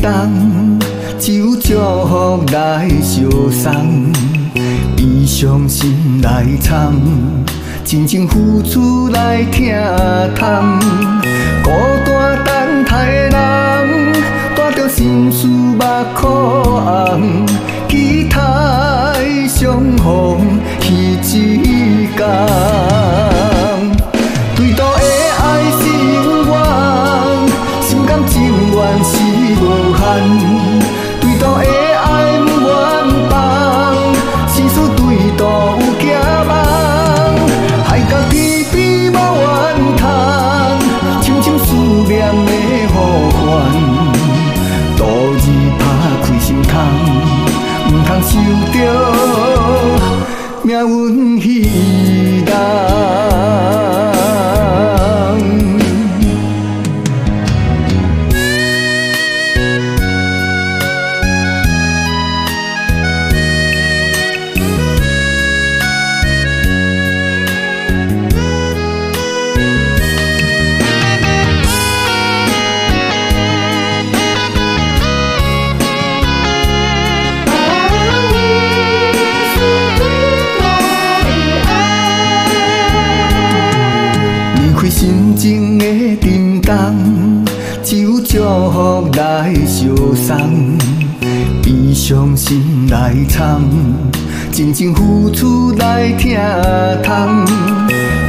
重，只有祝福来相送，悲伤心来藏，真情付出来疼痛。孤单等待的人，带着心事目眶红，期待相逢彼一天。对倒的爱是永远，心甘情愿是无限。对倒的爱不愿放，心事对倒有寄望。海角天边无怨叹，深深思念的呼唤。度日打开心窗，唔通受着命运戏弄。心情的沉重，只有祝福来相送，悲伤心来藏，真情付出来疼痛。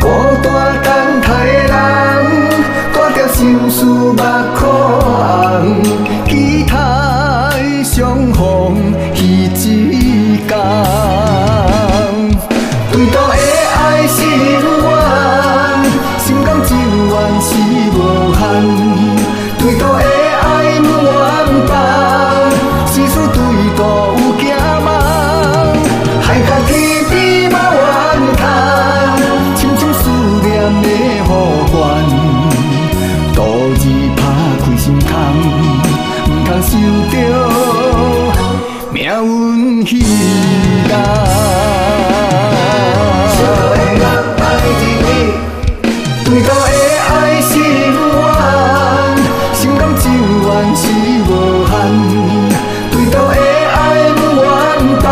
孤单等待的人，带着心事目眶红，期待相逢彼一天。对倒的爱是永远，心甘情愿是无限。对倒的爱不愿放，心事对倒有寄望。海角天边无怨叹，深深思念的呼唤。度日打开心窗，唔通受着命运戏弄。对倒的爱是永远，心甘情愿是无限。对倒的爱不愿放，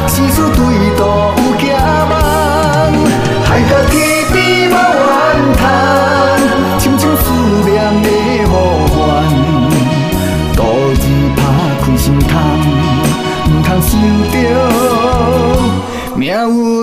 心事对倒有寄望。海角天边无怨叹，深深思念的呼唤。度日打开心窗，唔通受着命运。